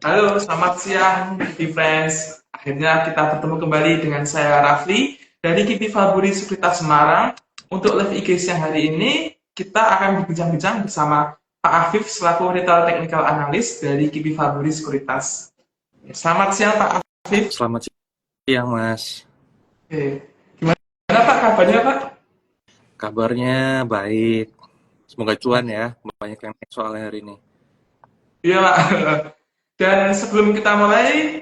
Halo, selamat siang, Kipi Friends. Akhirnya kita bertemu kembali dengan saya Rafli dari Kipi Faburi Sekuritas Semarang. Untuk live IG siang hari ini, kita akan berbincang-bincang bersama Pak Afif selaku Retail Technical Analyst dari Kipi Faburi Sekuritas. Selamat siang, Pak Afif. Selamat siang, Mas. Oke. Gimana Pak kabarnya, Pak? Kabarnya baik. Semoga cuan ya. Banyak yang naik soalnya hari ini. Iya, Pak. Dan sebelum kita mulai,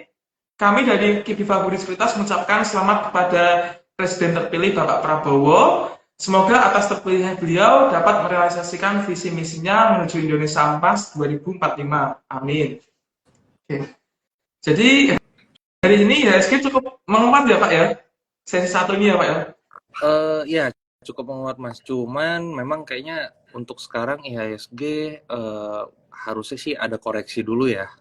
kami dari Kipi Faburi Sekuritas mengucapkan selamat kepada Presiden terpilih Bapak Prabowo. Semoga atas terpilihnya beliau dapat merealisasikan visi misinya menuju Indonesia Emas 2045. Amin. Oke. Jadi hari ini IHSG cukup menguat ya Pak ya. Sesi satu ini ya Pak ya. Ya, cukup menguat, Mas. Cuman memang kayaknya untuk sekarang IHSG harusnya sih ada koreksi dulu ya.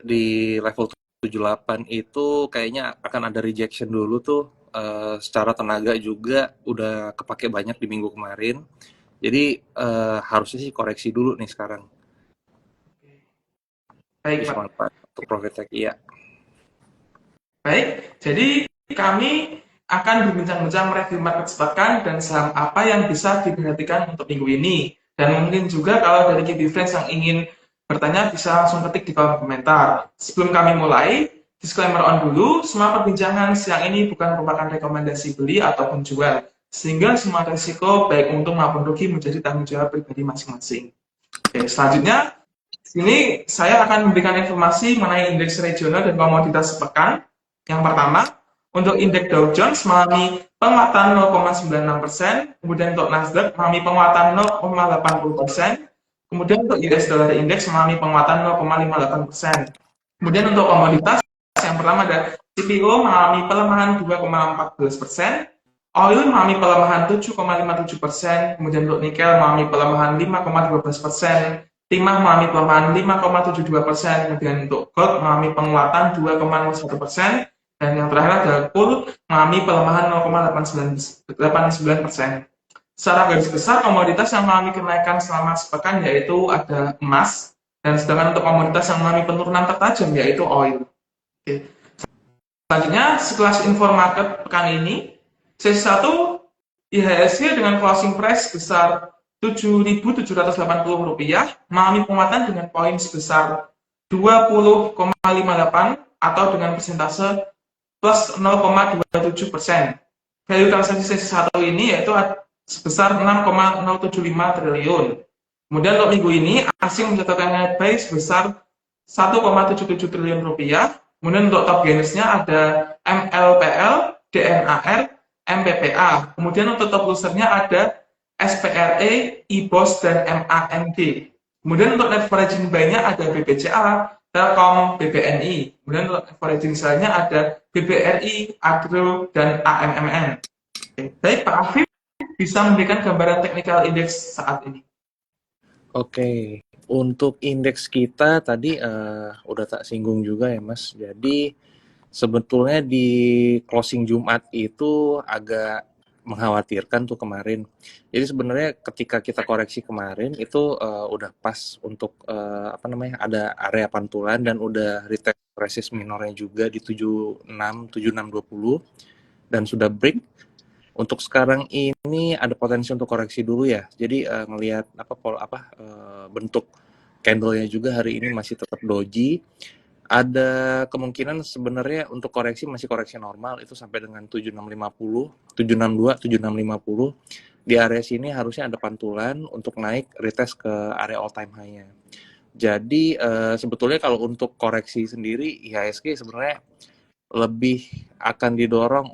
Di level 78 itu kayaknya akan ada rejection dulu tuh. Secara tenaga juga udah kepake banyak di minggu kemarin. Jadi harusnya sih koreksi dulu nih sekarang. Baik Bisa Pak. manfaat untuk profit take, iya. Baik, jadi kami akan berbincang-bincang mereview market sepekan dan saham apa yang bisa diperhatikan untuk minggu ini. Dan mungkin juga kalau dari KB Friends yang ingin bertanya bisa langsung ketik di kolom komentar. Sebelum kami mulai, disclaimer on dulu, semua perbincangan siang ini bukan merupakan rekomendasi beli ataupun jual, sehingga semua risiko baik untung maupun rugi menjadi tanggung jawab pribadi masing-masing. Oke, selanjutnya, sini saya akan memberikan informasi mengenai indeks regional dan komoditas sepekan. Yang pertama, untuk indeks Dow Jones mengalami penguatan 0,96%, kemudian untuk Nasdaq mengalami penguatan 0,80%, kemudian untuk US Dollar Index mengalami penguatan 0,58%. Kemudian untuk komoditas, yang pertama ada CPO mengalami pelemahan 2,14%, oil mengalami pelemahan 7,57%, kemudian untuk nikel mengalami pelemahan 5,12%, timah mengalami pelemahan 5,72%, kemudian untuk gold mengalami penguatan 2,01%, dan yang terakhir adalah gold mengalami pelemahan 0,89%. Secara garis besar, komoditas yang mengalami kenaikan selama sepekan yaitu ada emas, dan sedangkan untuk komoditas yang mengalami penurunan tertajam yaitu oil. Oke. Selanjutnya, sekelas info market pekan ini, sesi 1 IHSG dengan closing price sebesar Rp7.780 mengalami penguatan dengan poin sebesar 20,58 atau dengan persentase plus 0,27%. Value transaksi sesi 1 ini yaitu sebesar 6,075 triliun. Kemudian untuk minggu ini, asing mencatatkan net buy sebesar 1,77 triliun rupiah. Kemudian untuk top gainersnya ada MLPL, DNAR, MPPA. Kemudian untuk top losernya ada SPRE, IBOS, dan MAND. Kemudian untuk net averaging buy-nya ada BBCA, Telkom, BBNI. Kemudian untuk averaging sell-nya ada BBRI, Agro, dan AMMN. Oke. Baik, Pak Afif bisa memberikan gambaran teknikal indeks saat ini. Oke, untuk indeks kita tadi udah tak singgung juga ya, Mas. Jadi sebetulnya di closing Jumat itu agak mengkhawatirkan tuh kemarin. Jadi sebenarnya ketika kita koreksi kemarin itu udah pas untuk apa namanya, ada area pantulan dan udah retest resist minornya juga di 76 7620 dan sudah break. Untuk sekarang ini ada potensi untuk koreksi dulu ya. Jadi ngelihat bentuk candle-nya juga hari ini masih tetap doji. Ada kemungkinan sebenarnya untuk koreksi masih koreksi normal itu sampai dengan 7650, 762, 7650. Di area sini harusnya ada pantulan untuk naik retest ke area all time high-nya. Jadi sebetulnya kalau untuk koreksi sendiri IHSG sebenarnya lebih akan didorong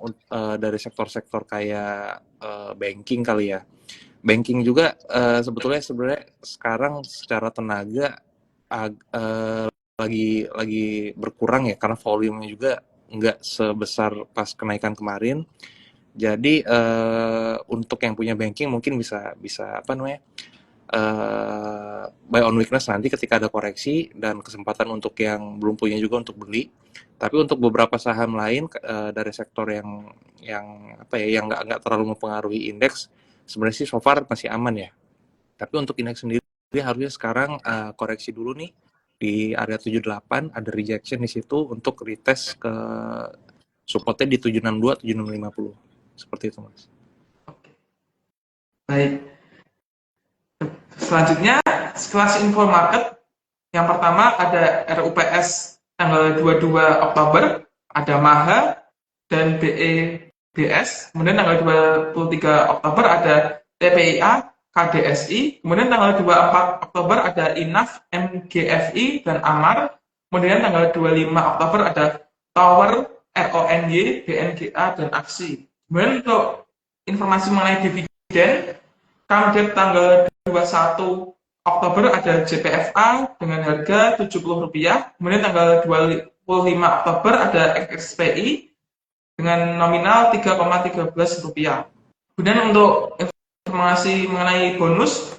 dari sektor-sektor kayak banking kali ya. Banking juga sebetulnya sekarang secara tenaga lagi berkurang ya karena volumenya juga nggak sebesar pas kenaikan kemarin. Jadi untuk yang punya banking mungkin bisa bisa apa namanya buy on weakness nanti ketika ada koreksi dan kesempatan untuk yang belum punya juga untuk beli. Tapi untuk beberapa saham lain dari sektor yang apa ya yang nggak terlalu mempengaruhi indeks sebenarnya sih so far masih aman ya. Tapi untuk indeks sendiri harusnya sekarang koreksi dulu nih di area 78 ada rejection di situ untuk retest ke supportnya di 762 7650 seperti itu Mas. Oke. Baik. Selanjutnya, kelas info market. Yang pertama ada RUPS tanggal 22 Oktober, ada MAHA dan BEBS. Kemudian tanggal 23 Oktober ada TPIA, KDSI. Kemudian tanggal 24 Oktober ada INAF, MGFI, dan AMAR. Kemudian tanggal 25 Oktober ada Tower, RONY, BNGA, dan AXI. Kemudian untuk informasi mengenai dividen, update tanggal 21 Oktober ada JPFA dengan harga Rp70. Kemudian tanggal 25 Oktober ada XSPI dengan nominal Rp3,13. Kemudian untuk informasi mengenai bonus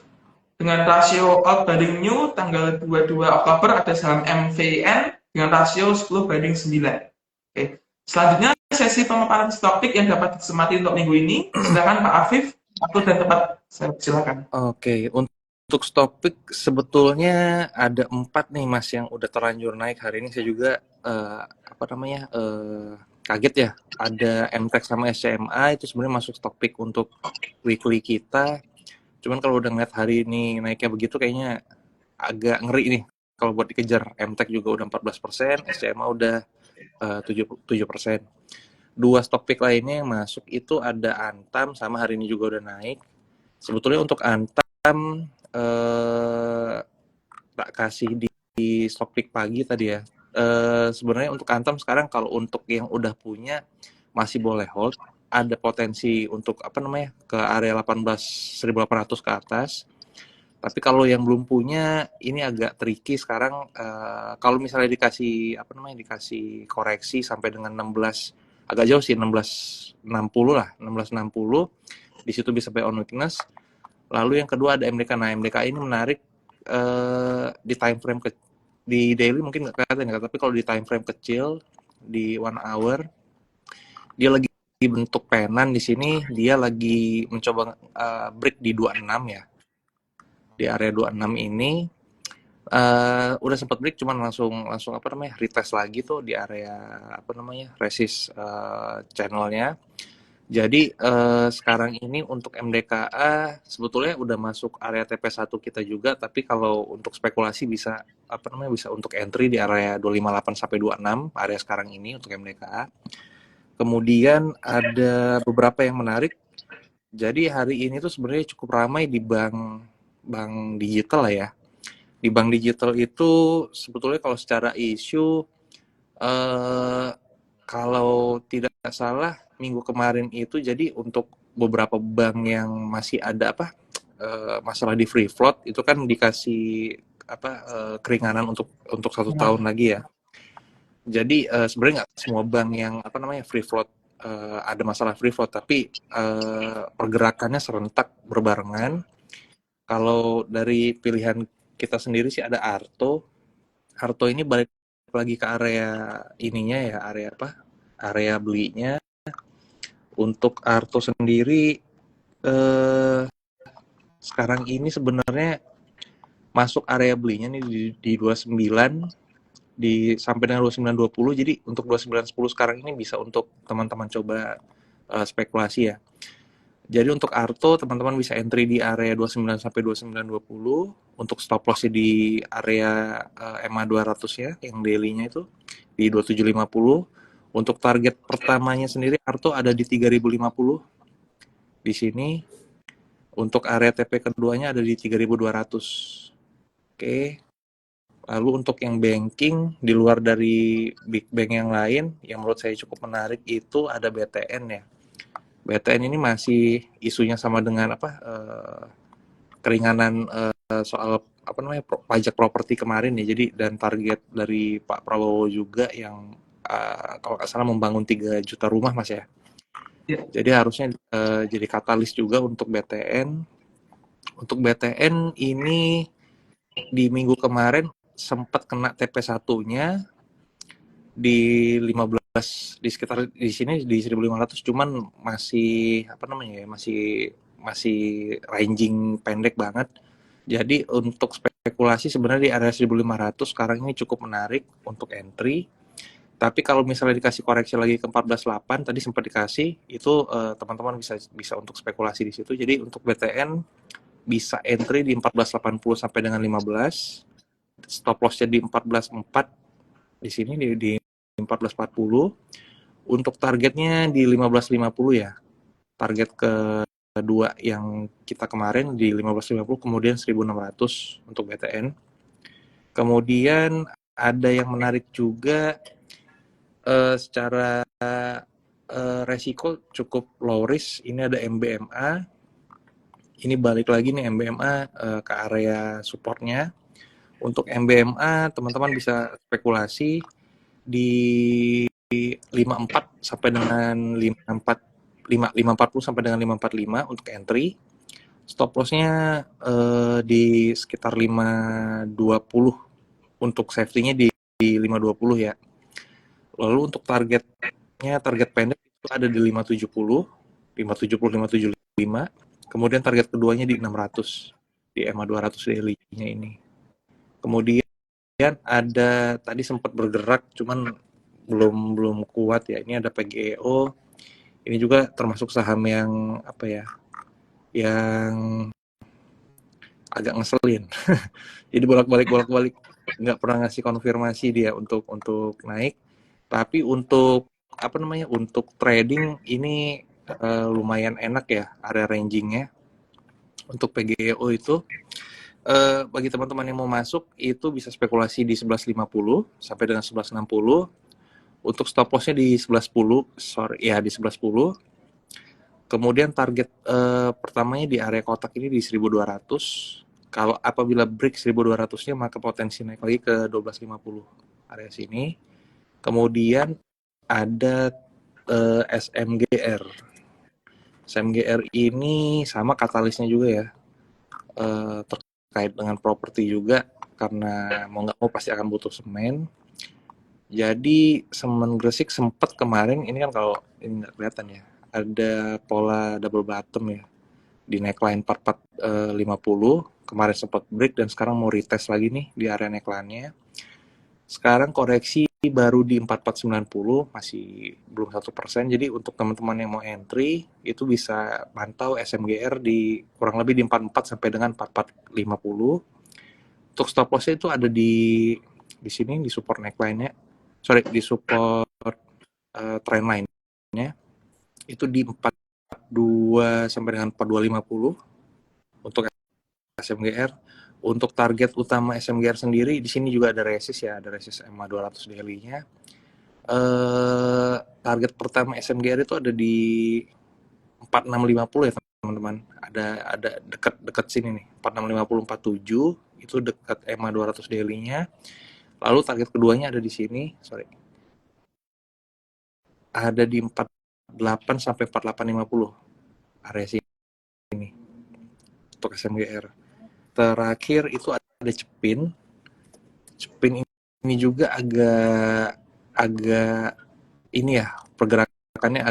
dengan rasio out banding new tanggal 22 Oktober ada saham MVN dengan rasio 10/9. Oke. Selanjutnya sesi pemaparan topik yang dapat dicermati untuk minggu ini. Silakan Pak Afif, waktu dan tempat saya silakan. Oke, untuk topik sebetulnya ada 4 nih Mas yang udah terlanjur naik hari ini. Saya juga kaget ya, ada MTEK sama SCMA itu sebenarnya masuk topik untuk weekly kita. Cuman kalau udah ngeliat hari ini naiknya begitu kayaknya agak ngeri nih kalau buat dikejar. MTEK juga udah 14%, SCMA udah 7%. Dua topik lainnya yang masuk itu ada Antam sama hari ini juga udah naik. Sebetulnya untuk Antam tak kasih di stock pick pagi tadi ya. Sebenarnya untuk Antam sekarang kalau untuk yang udah punya masih boleh hold, ada potensi untuk ke area 18.800 ke atas. Tapi kalau yang belum punya ini agak tricky sekarang. Kalau misalnya dikasih koreksi sampai dengan 16, agak jauh sih, 1660 lah, 1660 di situ bisa buy on weakness. Lalu yang kedua ada MDK. Nah, MDK ini menarik di time frame di daily mungkin nggak kelihatan ya, tapi kalau di time frame kecil di 1 hour dia lagi bentuk penan di sini, dia lagi mencoba break di 26 ya. Di area 26 ini udah sempat break cuman langsung retest lagi tuh di area resist channelnya. Jadi sekarang ini untuk MDKA sebetulnya udah masuk area TP1 kita juga, tapi kalau untuk spekulasi bisa bisa untuk entry di area 258 sampai 26 area sekarang ini untuk MDKA. Kemudian ada beberapa yang menarik. Jadi hari ini tuh sebenarnya cukup ramai di bank digital lah ya. Di bank digital itu sebetulnya kalau secara isu kalau tidak salah minggu kemarin itu jadi untuk beberapa bank yang masih ada masalah di free float itu kan dikasih keringanan untuk 1 tahun lagi ya. Jadi sebenarnya nggak semua bank yang free float ada masalah free float, tapi pergerakannya serentak berbarengan. Kalau dari pilihan kita sendiri sih ada Arto. Arto ini balik lagi ke area ininya ya, area belinya. Untuk Arto sendiri sekarang ini sebenarnya masuk area belinya nih di 29 sampai dengan 29.20. Jadi untuk 29.10 sekarang ini bisa untuk teman-teman coba spekulasi ya. Jadi untuk Arto teman-teman bisa entry di area 29 sampai 29.20, untuk stop loss di area MA 200 ya yang daily-nya itu di 27.50. Untuk target pertamanya sendiri Arto ada di 3.050 di sini. Untuk area TP keduanya ada di 3.200. Oke. Lalu untuk yang banking di luar dari big bank yang lain yang menurut saya cukup menarik itu ada BTN ya. BTN ini masih isunya sama dengan keringanan soal pajak properti kemarin ya. Jadi dan target dari Pak Prabowo juga yang kalau nggak salah membangun 3 juta rumah Mas ya. Jadi harusnya jadi katalis juga untuk BTN. Untuk BTN ini di minggu kemarin sempat kena TP1-nya di 15, di sekitar di sini di 1.500, cuman masih masih ranging pendek banget. Jadi untuk spekulasi sebenarnya di area 1.500 sekarang ini cukup menarik untuk entry. Tapi kalau misalnya dikasih koreksi lagi ke 14.8 tadi sempat dikasih, itu teman-teman bisa untuk spekulasi di situ. Jadi untuk BTN bisa entry di 14.80 sampai dengan 15, stop loss-nya di 14.4 di sini di 14.40. Untuk targetnya di 15.50 ya. Target kedua yang kita kemarin di 15.50, kemudian 1.600 untuk BTN. Kemudian ada yang menarik juga secara resiko cukup low risk. Ini ada MBMA. Ini balik lagi nih MBMA ke area supportnya. Untuk MBMA teman-teman bisa spekulasi di 54 sampai dengan 540 sampai dengan 545 untuk entry. Stop loss-nya di sekitar 520 untuk safety-nya di 520 ya. Lalu untuk target pendek itu ada di 570, 575. Kemudian target keduanya di 600 di EMA 200 daily-nya ini. Kemudian ada tadi sempat bergerak cuman belum kuat ya. Ini ada PGEO. Ini juga termasuk saham yang apa ya? Yang agak ngeselin. Jadi bolak-balik nggak pernah ngasih konfirmasi dia untuk naik. Tapi untuk apa namanya? Untuk trading ini lumayan enak ya area rangingnya. Untuk PGEO itu bagi teman-teman yang mau masuk itu bisa spekulasi di 11.50 sampai dengan 11.60. Untuk stop loss-nya di 11.10, di 11.10. Kemudian target pertamanya di area kotak ini di 1.200. Kalau apabila break 1.200-nya maka potensi naik lagi ke 12.50 area sini. Kemudian ada SMGR. SMGR ini sama katalisnya juga ya. Terkait dengan properti juga karena mau nggak mau pasti akan butuh semen. Jadi semen Gresik sempat kemarin ini kan kalau ini nggak kelihatan ya, ada pola double bottom ya di neckline 4450 kemarin sempat break dan sekarang mau retest lagi nih di area neckline-nya. Sekarang koreksi baru di 4490 masih belum 1%. Jadi untuk teman-teman yang mau entry itu bisa pantau SMGR di kurang lebih di 44 sampai dengan 4450. Untuk stop loss itu ada di sini di support neckline-nya. Di support trend line-nya itu di 42 sampai dengan 4250 untuk SMGR. Untuk target utama SMGR sendiri di sini juga ada resist ya, ada resist EMA 200 daily-nya. Target pertama SMGR itu ada di 4650 ya teman-teman. Ada dekat sini nih, 4650 47 itu dekat EMA 200 daily-nya. Lalu target keduanya ada di sini, ada di 48 sampai 4850 area sini untuk SMGR. Terakhir itu ada Cepin ini juga agak ini ya, pergerakannya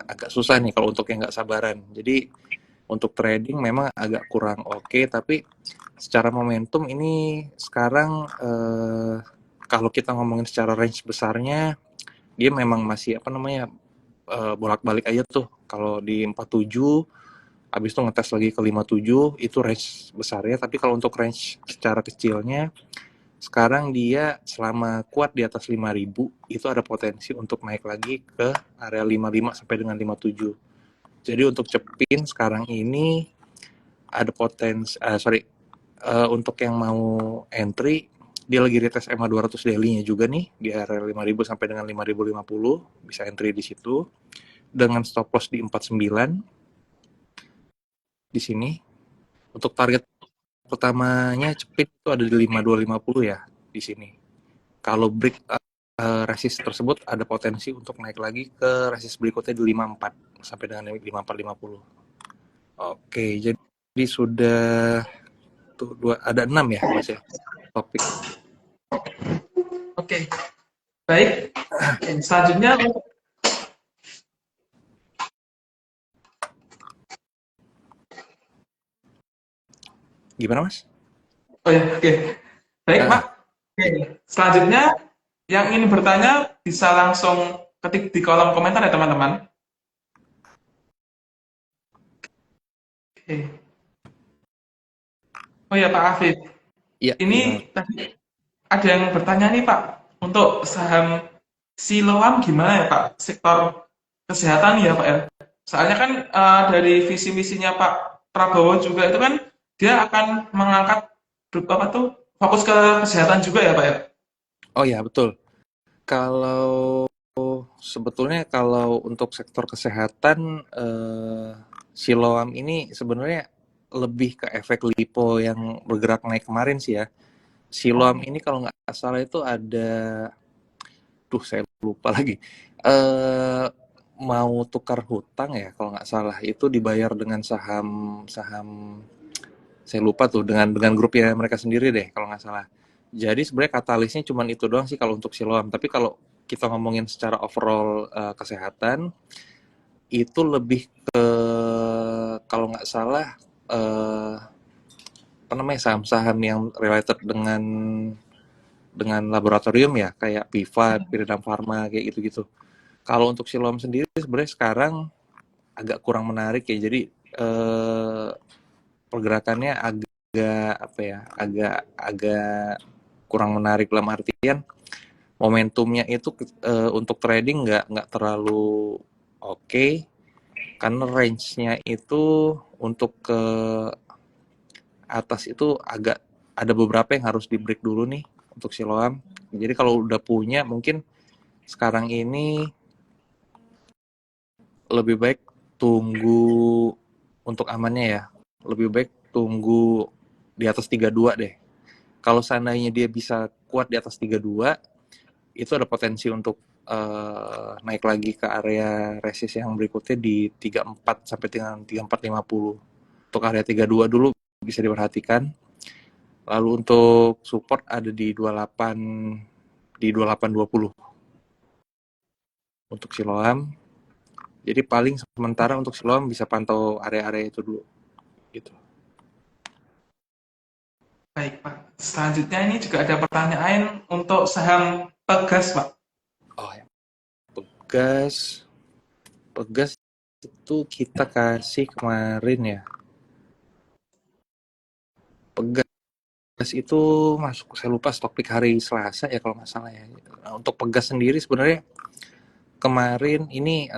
agak susah nih kalau untuk yang nggak sabaran. Jadi untuk trading memang agak kurang oke, tapi secara momentum ini sekarang kalau kita ngomongin secara range besarnya dia memang masih apa namanya bolak-balik aja tuh. Kalau di 47 habis itu ngetes lagi ke 57 itu range besarnya, tapi kalau untuk range secara kecilnya sekarang dia selama kuat di atas 5.000 itu ada potensi untuk naik lagi ke area 55 sampai dengan 57. Jadi untuk Cepin sekarang ini ada potensi untuk yang mau entry dia lagi retest EMA 200 daily-nya juga nih di area 5.000 sampai dengan 5.050 bisa entry di situ dengan stop loss di 49 di sini. Untuk target pertamanya Cepin itu ada di 5250 ya di sini. Kalau break resist tersebut ada potensi untuk naik lagi ke resist berikutnya di 54 sampai dengan 5450. Oke, jadi sudah tuh ada 6 ya Mas ya topik. Oke, baik. Selanjutnya Gimana Mas? Oh ya, oke. Baik, Pak. Ah, Oke. Selanjutnya, yang ingin bertanya bisa langsung ketik di kolom komentar ya, teman-teman. Oke. Oh ya, Pak Afif. iya gimana? Ini tadi ada yang bertanya nih, Pak. Untuk saham Siloam gimana ya, Pak? Sektor kesehatan ya, Pak ya. Soalnya kan dari visi misinya Pak Prabowo juga itu kan dia akan mengangkat apa tuh fokus ke kesehatan juga ya, Pak ya. Oh ya betul. Kalau sebetulnya kalau untuk sektor kesehatan, Siloam ini sebenarnya lebih ke efek lipo yang bergerak naik kemarin sih ya. Siloam Oh, ini kalau nggak salah itu ada, duh saya lupa lagi. Eh mau tukar hutang ya kalau nggak salah itu dibayar dengan saham saham saya lupa tuh dengan grupnya mereka sendiri deh kalau nggak salah. Jadi sebenarnya katalisnya cuma itu doang sih kalau untuk Siloam. Tapi kalau kita ngomongin secara overall kesehatan itu lebih ke kalau nggak salah eh, apa namanya saham-saham yang related dengan laboratorium ya kayak Piva, Piridam Pharma kayak gitu-gitu. Kalau untuk Siloam sendiri sebenarnya sekarang agak kurang menarik ya. Jadi pergerakannya agak apa ya? Agak kurang menarik dalam artian momentumnya itu untuk trading nggak terlalu oke karena range-nya itu untuk ke atas itu agak ada beberapa yang harus di break dulu nih untuk Siloam. Jadi kalau udah punya mungkin sekarang ini lebih baik tunggu untuk amannya ya. Lebih baik tunggu di atas 32 deh. Kalau seandainya dia bisa kuat di atas 32, itu ada potensi untuk naik lagi ke area resist yang berikutnya di 34 sampai dengan 3450. Untuk area 32 dulu bisa diperhatikan. Lalu untuk support ada di 28 di 2820 untuk Siloam. Jadi paling sementara untuk Siloam bisa pantau area-area itu dulu gitu. baik, Pak. Selanjutnya ini juga ada pertanyaan untuk saham Pegas, Pak. Oh ya, Pegas Pegas itu kita kasih kemarin ya. Pegas itu masuk saya lupa stok pick hari Selasa ya kalau nggak salah ya. Nah, untuk Pegas sendiri sebenarnya kemarin ini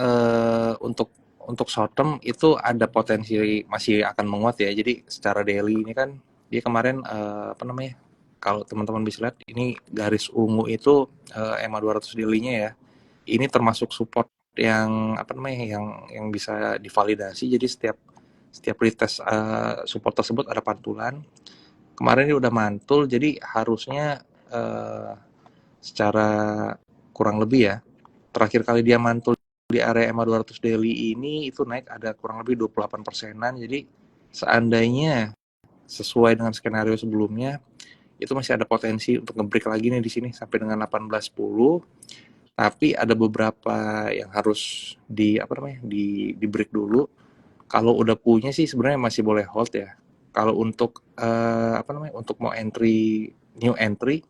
untuk short term itu ada potensi masih akan menguat ya. Jadi secara daily ini kan dia kemarin apa namanya? Kalau teman-teman bisa lihat ini garis ungu itu EMA 200 daily-nya ya. Ini termasuk support yang apa namanya yang bisa divalidasi. Jadi setiap setiap retest support tersebut ada pantulan. Kemarin dia udah mantul jadi harusnya secara kurang lebih ya terakhir kali dia mantul di area EMA 200 daily ini itu naik ada kurang lebih 28 persenan. Jadi seandainya sesuai dengan skenario sebelumnya itu masih ada potensi untuk nge-break lagi nih di sini sampai dengan 1810. Tapi ada beberapa yang harus di apa namanya di break dulu. Kalau udah punya sih sebenarnya masih boleh hold ya. Kalau untuk apa namanya untuk mau new entry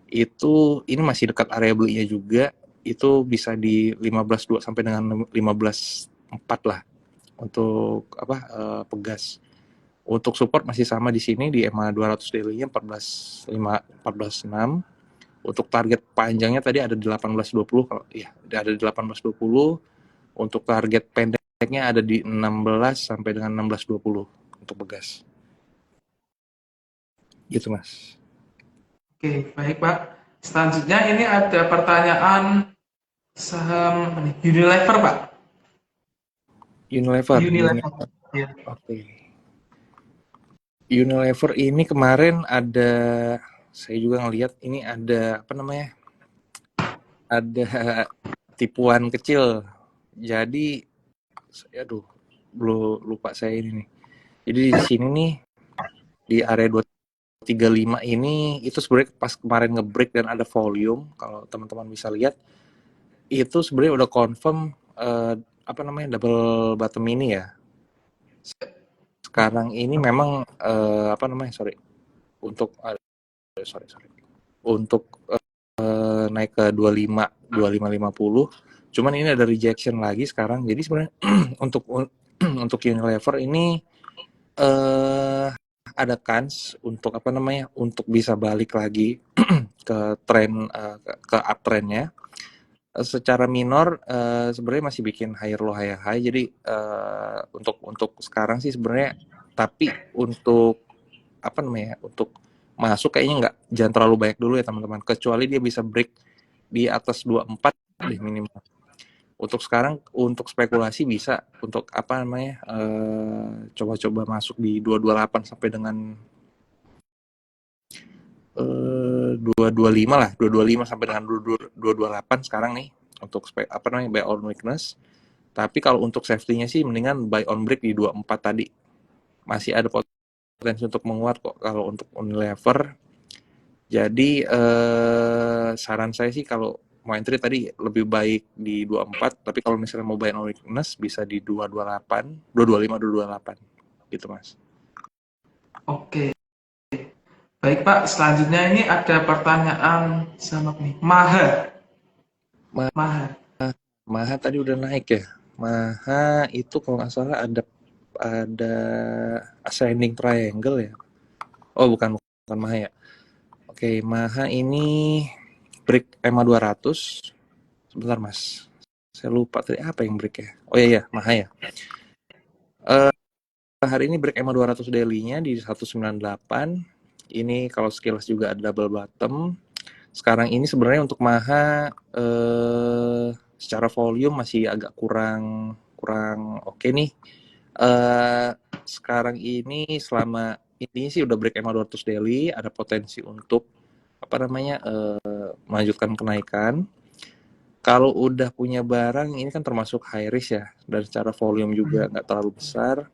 itu ini masih dekat area belinya juga itu bisa di 15.2 sampai dengan 15.4 lah untuk apa Pegas. Untuk support masih sama di sini di EMA 200 daily-nya 14.5 14.6. Untuk target panjangnya tadi ada di 18.20 kalau ya ada di 18.20. Untuk target pendeknya ada di 16 sampai dengan 16.20 untuk Pegas. Gitu Mas. Oke, baik, Pak. Selanjutnya ini ada pertanyaan saham apa nih? Unilever, Pak. Unilever, Unilever. Ya. oke. Okay. Unilever ini kemarin ada saya juga ngelihat ini ada apa namanya ada tipuan kecil jadi aduh belum lupa saya ini nih jadi di sini nih di area 235 ini itu sebenarnya pas kemarin ngebreak dan ada volume kalau teman-teman bisa lihat itu sebenarnya udah confirm apa namanya double bottom ini ya sekarang ini memang apa namanya sorry untuk untuk naik ke 2550. Cuman ini ada rejection lagi sekarang. Jadi sebenarnya untuk untuk Unilever ini ada kans untuk apa namanya, untuk bisa balik lagi ke tren ke uptrendnya. Secara minor sebenarnya masih bikin higher low higher high. Jadi untuk sekarang sih sebenarnya, tapi untuk apa namanya, untuk masuk kayaknya nggak, jangan terlalu banyak dulu ya teman-teman, kecuali dia bisa break di atas 24 deh minimal. Untuk sekarang untuk spekulasi bisa, untuk apa namanya, coba-coba masuk di 228 sampai dengan 225 lah, 225 sampai dengan 228 sekarang nih untuk apa namanya, buy on weakness. Tapi kalau untuk safety-nya sih mendingan buy on break di 24 tadi. Masih ada potensi untuk menguat kok kalau untuk Unilever. Jadi saran saya sih kalau mau entry tadi lebih baik di 24, tapi kalau misalnya mau buy on weakness bisa di 228, 225, 228 gitu Mas. Oke. Baik Pak, selanjutnya ini ada pertanyaan sama nih. Maha. Maha. Maha tadi udah naik ya. Maha itu kalau nggak salah ada ascending triangle ya. Oh bukan Maha ya. Oke, Maha ini break EMA 200. Sebentar Mas. Saya lupa tadi apa yang break ya. Oh iya, Maha ya. Hari ini break EMA 200 daily-nya di 198. Ini kalau skills juga ada double bottom. Sekarang ini sebenarnya untuk Maha secara volume masih agak kurang oke nih. Sekarang ini selama ini sih udah break EMA 200 daily, ada potensi untuk apa namanya, melanjutkan kenaikan. Kalau udah punya barang ini kan termasuk high risk ya, dan secara volume juga nggak terlalu besar.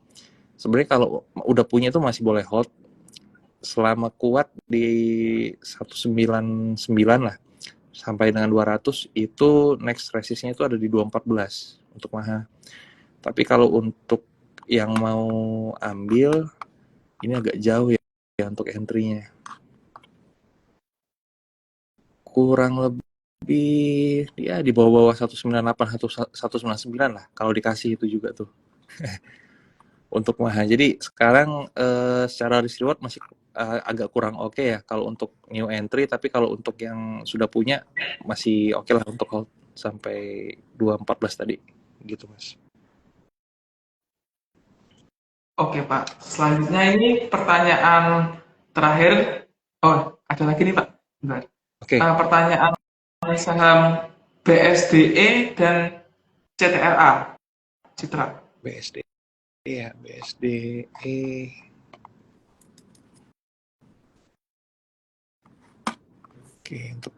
Sebenarnya kalau udah punya itu masih boleh hold selama kuat di 199 lah sampai dengan 200. Itu next resistnya itu ada di 214 untuk Maha. Tapi kalau untuk yang mau ambil ini agak jauh ya untuk entry-nya. Kurang lebih ya di bawah-bawah 198 199 lah kalau dikasih itu juga tuh. Untuk Maha. Jadi sekarang secara risk reward masih agak kurang oke ya kalau untuk new entry, tapi kalau untuk yang sudah punya masih oke lah untuk hold sampai 214 tadi gitu Mas. Oke Pak, selanjutnya ini pertanyaan terakhir. Oh, ada lagi nih Pak. Bentar. Oke, Pertanyaan saham BSDE dan CTRA, Citra. BSD ya, BSDE. Oke, untuk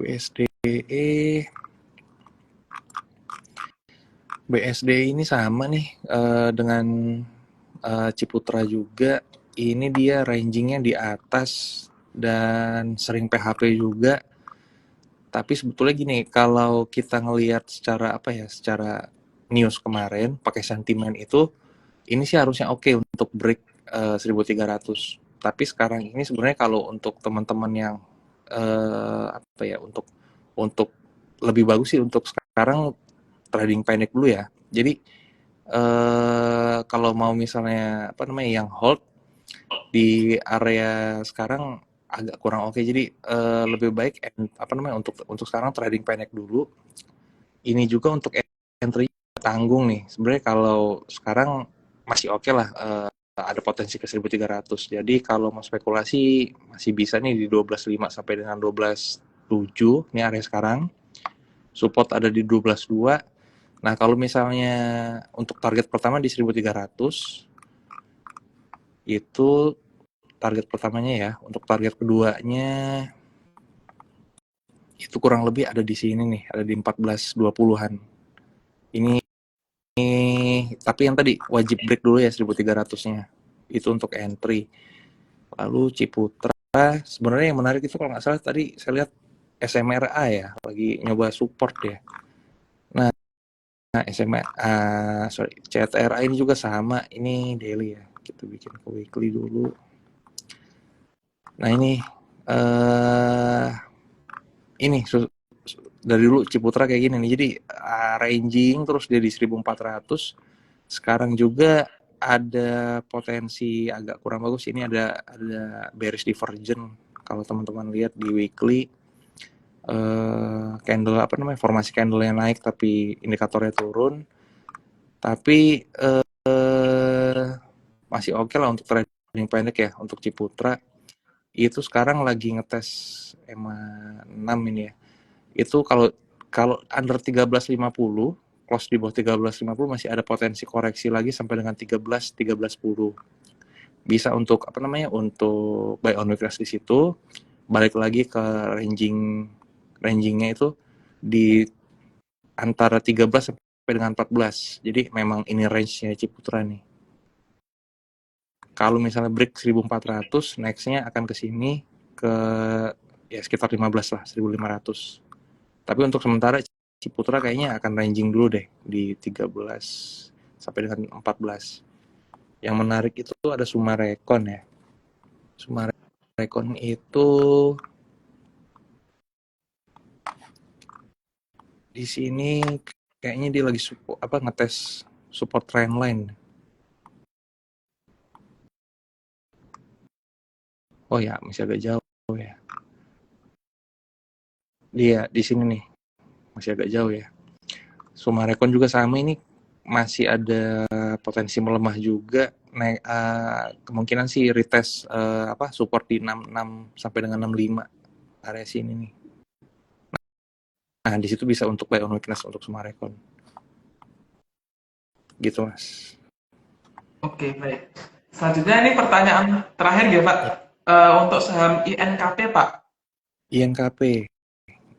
BSDE ini sama nih dengan Ciputra juga. Ini dia rangingnya di atas dan sering PHP juga. Tapi sebetulnya gini, kalau kita ngelihat secara apa ya, secara news kemarin pakai sentimen itu, ini sih harusnya oke untuk break 1300. Tapi sekarang ini sebenarnya kalau untuk teman-teman yang apa ya, untuk lebih bagus sih untuk sekarang trading pendek dulu ya. Jadi kalau mau misalnya apa namanya yang hold di area sekarang agak kurang oke. Jadi lebih baik apa namanya untuk sekarang trading pendek dulu. Ini juga untuk entry tanggung nih. Sebenarnya kalau sekarang masih oke lah, ada potensi ke 1300. Jadi kalau mau spekulasi masih bisa nih di 12.5 sampai dengan 12.7 ini area sekarang. Support ada di 12.2. Nah, kalau misalnya untuk target pertama di 1300 itu target pertamanya ya. Untuk target keduanya itu kurang lebih ada di sini nih, ada di 14.20-an. Ini tapi yang tadi wajib break dulu ya 1300-nya. Itu untuk entry. Lalu Ciputra sebenarnya yang menarik itu kalau nggak salah tadi saya lihat SMRA ya, lagi nyoba support ya. Nah, CTRA ini juga sama, ini daily ya. Kita bikin ke weekly dulu. Nah ini dari dulu Ciputra kayak gini nih. Jadi ranging terus dia di 1400. Sekarang juga ada potensi agak kurang bagus. Ini ada bearish divergence. Kalau teman-teman lihat di weekly candle formasi candle yang naik tapi indikatornya turun. Tapi masih oke lah untuk trading pendek ya untuk Ciputra. Itu sekarang lagi ngetes EMA 6 ini ya. Itu kalau under 13.50, close di bawah 13.50 masih ada potensi koreksi lagi sampai dengan 13.10. Bisa untuk untuk buy on weakness di situ. Balik lagi ke rangingnya itu di antara 13 sampai dengan 14. Jadi memang ini range-nya Ciputra nih. Kalau misalnya break 1400, next-nya akan ke sini ke ya sekitar 15 lah, 1500. Tapi untuk sementara Ciputra kayaknya akan ranging dulu deh di 13 sampai dengan 14. Yang menarik itu ada Sumarekon ya. Sumarekon itu di sini kayaknya dia lagi ngetes support trendline. Oh ya, masih agak jauh ya. Dia di sini nih. Masih agak jauh ya. Sumarekon juga sama, ini masih ada potensi melemah juga. Kemungkinan sih retest support di 66 sampai dengan 65 area sini nih. Nah, di situ bisa untuk buy on weakness untuk Sumarekon. Gitu, Mas. Oke, baik. Selanjutnya ini pertanyaan terakhir ya, Pak. Untuk saham INKP, Pak. INKP.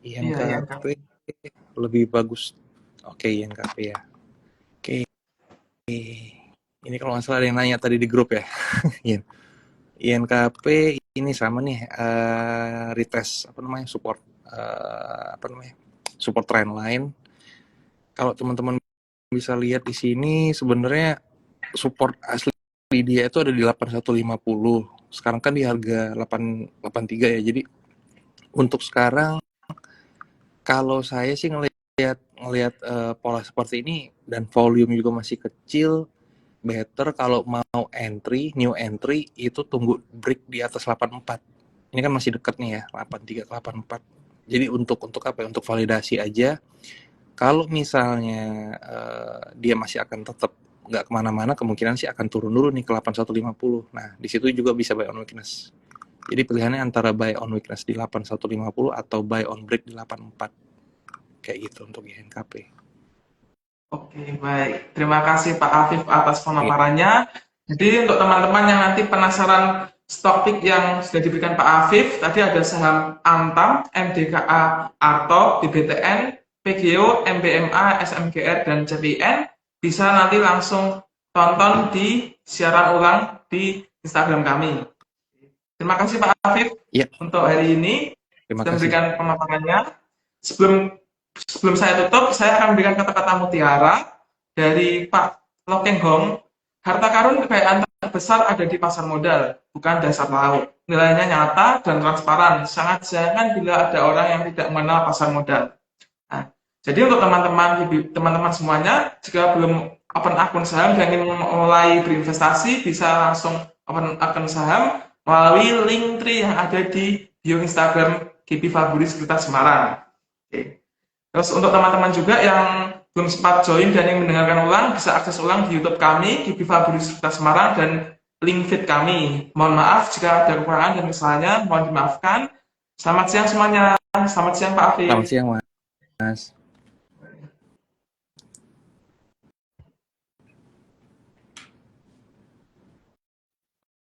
Iya, INKP. Lebih bagus. Oke, INKP ya. Oke. Ini kalau nggak salah ada yang nanya tadi di grup ya. INKP ini sama nih, retest support support trendline. Kalau teman-teman bisa lihat di sini sebenarnya support asli dia itu ada di 8150. Sekarang kan di harga 883 ya. Jadi untuk sekarang kalau saya sih ngelihat pola seperti ini dan volume juga masih kecil, better kalau mau new entry itu tunggu break di atas 84. Ini kan masih dekat nih ya, 83 ke 84. Jadi untuk apa ya? Untuk validasi aja. Kalau misalnya dia masih akan tetap nggak kemana-mana, kemungkinan sih akan turun dulu nih ke 8150. Nah, di situ juga bisa buy on weakness. Jadi pilihannya antara buy on weakness di 8150 atau buy on break di 84. Kayak gitu untuk INKP. Oke, baik. Terima kasih Pak Afif atas pemaparannya. Jadi untuk teman-teman yang nanti penasaran stok pick yang sudah diberikan Pak Afif, tadi ada saham Antam, MDKA, Arto, BBTN, PGO, MBMA, SMGR, dan CPN. Bisa nanti langsung tonton di siaran ulang di Instagram kami. Terima kasih Pak Afif untuk hari ini. Sudah memberikan pemaparannya. Sebelum saya tutup, saya akan memberikan kata-kata mutiara dari Pak Lokenghong. Harta karun kekayaan terbesar ada di pasar modal, bukan dasar laut. Nilainya nyata dan transparan. Sangat sayang bila ada orang yang tidak mengenal pasar modal. Nah, jadi untuk teman-teman semuanya, jika belum open akun saham dan ingin mulai berinvestasi, bisa langsung open akun saham melalui link tree yang ada di bio Instagram GP Faburi Sekuritas Semarang. Oke. Terus untuk teman-teman juga yang belum sempat join dan ingin mendengarkan ulang, bisa akses ulang di YouTube kami, GP Faburi Sekuritas Semarang, dan link feed kami. Mohon maaf jika ada kekurangan dan kesalahannya, mohon dimaafkan. Selamat siang semuanya. Selamat siang Pak Afif. Selamat siang, Mas.